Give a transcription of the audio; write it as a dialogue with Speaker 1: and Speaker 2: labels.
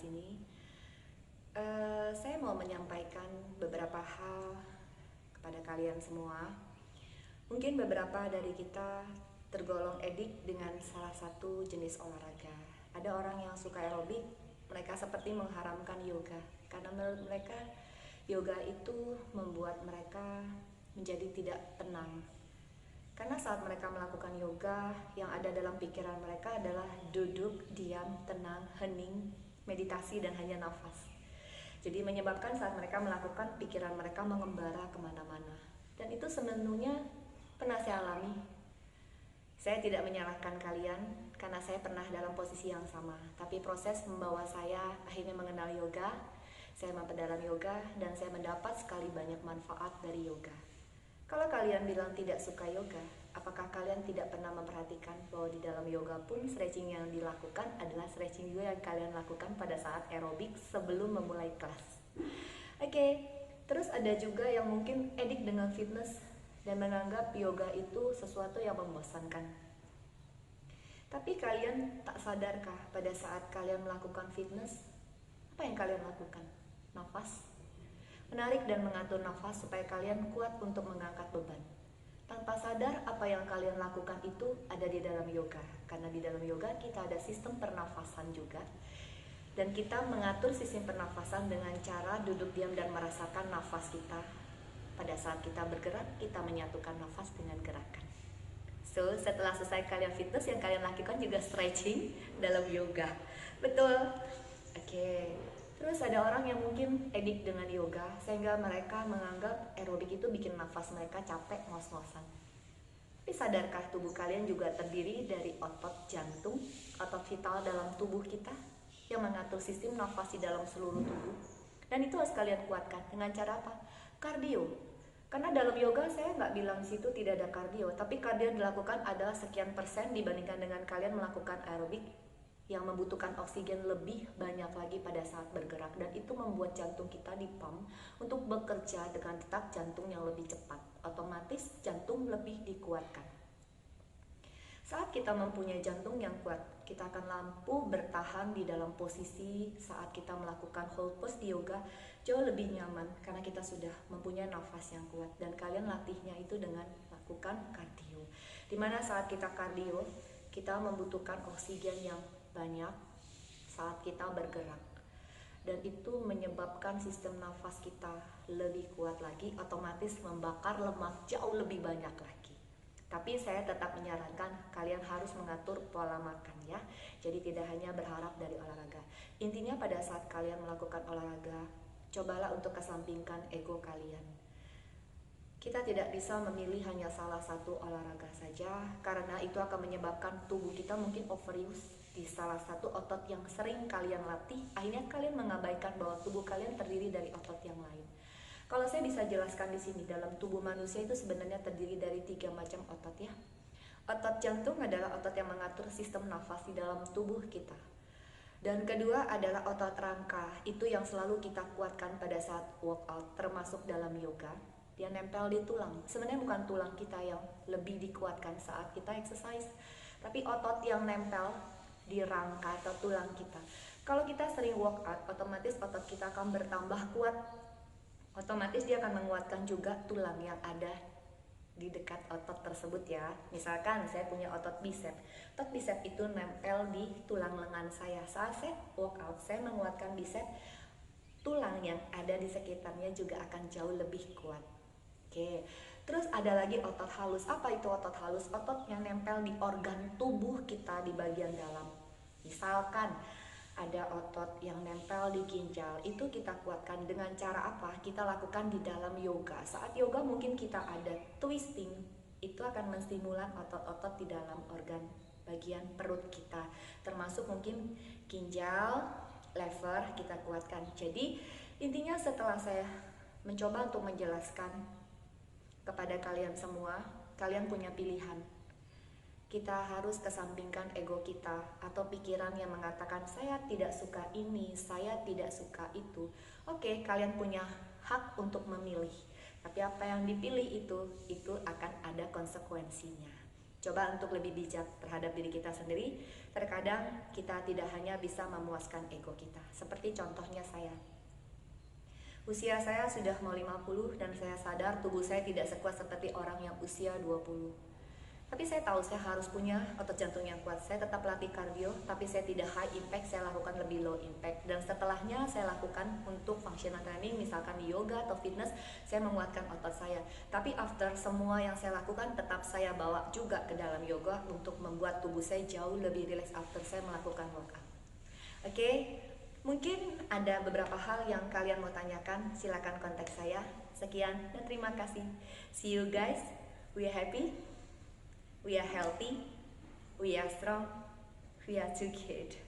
Speaker 1: sini. Saya mau menyampaikan beberapa hal kepada kalian semua. Mungkin beberapa dari kita tergolong edik dengan salah satu jenis olahraga. Ada orang yang suka aerobik, mereka seperti mengharamkan yoga karena menurut mereka yoga itu membuat mereka menjadi tidak tenang. Karena saat mereka melakukan yoga, yang ada dalam pikiran mereka adalah duduk, diam, tenang, hening, meditasi, dan hanya nafas. Jadi menyebabkan saat mereka melakukan, pikiran mereka mengembara kemana-mana. Dan itu sebenarnya pernah saya alami. Saya tidak menyalahkan kalian, karena saya pernah dalam posisi yang sama. Tapi proses membawa saya akhirnya mengenal yoga, saya memperdalam yoga, dan saya mendapat sekali banyak manfaat dari yoga. Kalau kalian bilang tidak suka yoga, apakah kalian tidak pernah memperhatikan bahwa di dalam yoga pun stretching yang dilakukan adalah stretching juga yang kalian lakukan pada saat aerobik sebelum memulai kelas. Oke, terus ada juga yang mungkin edik dengan fitness dan menganggap yoga itu sesuatu yang membosankan. Tapi kalian tak sadarkah pada saat kalian melakukan fitness, apa yang kalian lakukan? Nafas. Menarik dan mengatur nafas supaya kalian kuat untuk mengangkat beban. Tanpa sadar apa yang kalian lakukan itu ada di dalam yoga. Karena di dalam yoga kita ada sistem pernafasan juga. Dan kita mengatur sistem pernafasan dengan cara duduk diam dan merasakan nafas kita. Pada saat kita bergerak, kita menyatukan nafas dengan gerakan. So, setelah selesai kalian fitness, yang kalian lakukan juga stretching dalam yoga. Betul? Oke. Terus ada orang yang mungkin edik dengan yoga sehingga mereka menganggap aerobik itu bikin nafas mereka capek, ngos-ngosan. Tapi sadarkah tubuh kalian juga terdiri dari otot jantung, otot vital dalam tubuh kita yang mengatur sistem nafas di dalam seluruh tubuh. Dan itu harus kalian kuatkan dengan cara apa? Kardio. Karena dalam yoga saya nggak bilang di situ tidak ada kardio, tapi kardio yang dilakukan adalah sekian persen dibandingkan dengan kalian melakukan aerobik yang membutuhkan oksigen lebih banyak lagi pada saat bergerak, dan itu membuat jantung kita dipump untuk bekerja dengan detak jantung yang lebih cepat. Otomatis jantung lebih dikuatkan. Saat kita mempunyai jantung yang kuat, kita akan mampu bertahan di dalam posisi saat kita melakukan hold pose di yoga jauh lebih nyaman karena kita sudah mempunyai nafas yang kuat, dan kalian latihnya itu dengan melakukan kardio. Dimana saat kita kardio, kita membutuhkan oksigen yang banyak saat kita bergerak, dan itu menyebabkan sistem nafas kita lebih kuat lagi, otomatis membakar lemak jauh lebih banyak lagi. Tapi saya tetap menyarankan kalian harus mengatur pola makan ya. Jadi tidak hanya berharap dari olahraga. Intinya pada saat kalian melakukan olahraga, cobalah untuk kesampingkan ego kalian. Kita tidak bisa memilih hanya salah satu olahraga saja, karena itu akan menyebabkan tubuh kita mungkin overuse di salah satu otot yang sering kalian latih. Akhirnya kalian mengabaikan bahwa tubuh kalian terdiri dari otot yang lain. Kalau saya bisa jelaskan di sini, dalam tubuh manusia itu sebenarnya terdiri dari 3 macam otot ya. Otot jantung adalah otot yang mengatur sistem nafas di dalam tubuh kita. Dan kedua adalah otot rangka, itu yang selalu kita kuatkan pada saat workout, termasuk dalam yoga. Dia nempel di tulang. Sebenarnya bukan tulang kita yang lebih dikuatkan saat kita exercise, tapi otot yang nempel di rangka atau tulang kita. Kalau kita sering workout, otomatis otot kita akan bertambah kuat. Otomatis dia akan menguatkan juga tulang yang ada di dekat otot tersebut ya. Misalkan saya punya otot bicep. Otot bicep itu nempel di tulang lengan saya. Saat saya workout, saya menguatkan bicep, tulang yang ada di sekitarnya juga akan jauh lebih kuat. Oke. Terus ada lagi otot halus. Apa itu otot halus? Otot yang nempel di organ tubuh kita di bagian dalam. Misalkan ada otot yang nempel di ginjal, itu kita kuatkan dengan cara apa? Kita lakukan di dalam yoga. Saat yoga mungkin kita ada twisting, itu akan menstimulan otot-otot di dalam organ bagian perut kita, termasuk mungkin ginjal, lever kita kuatkan. Jadi intinya setelah saya mencoba untuk menjelaskan kepada kalian semua, kalian punya pilihan. Kita harus kesampingkan ego kita atau pikiran yang mengatakan saya tidak suka ini, saya tidak suka itu. Oke, kalian punya hak untuk memilih. Tapi apa yang dipilih itu akan ada konsekuensinya. coba untuk lebih bijak terhadap diri kita sendiri. Terkadang kita tidak hanya bisa memuaskan ego kita. Seperti contohnya saya. Usia saya sudah mau 50 dan saya sadar tubuh saya tidak sekuat seperti orang yang usia 20. Tapi saya tahu saya harus punya otot jantung yang kuat. Saya tetap latih kardio, tapi saya tidak high impact, saya lakukan lebih low impact. Dan setelahnya saya lakukan untuk functional training, misalkan di yoga atau fitness, saya menguatkan otot saya. Tapi after semua yang saya lakukan, tetap saya bawa juga ke dalam yoga untuk membuat tubuh saya jauh lebih rileks after saya melakukan workout. Oke, mungkin ada beberapa hal yang kalian mau tanyakan, silakan kontak saya. Sekian dan terima kasih. See you guys. We are happy. We are healthy, we are strong, we are together.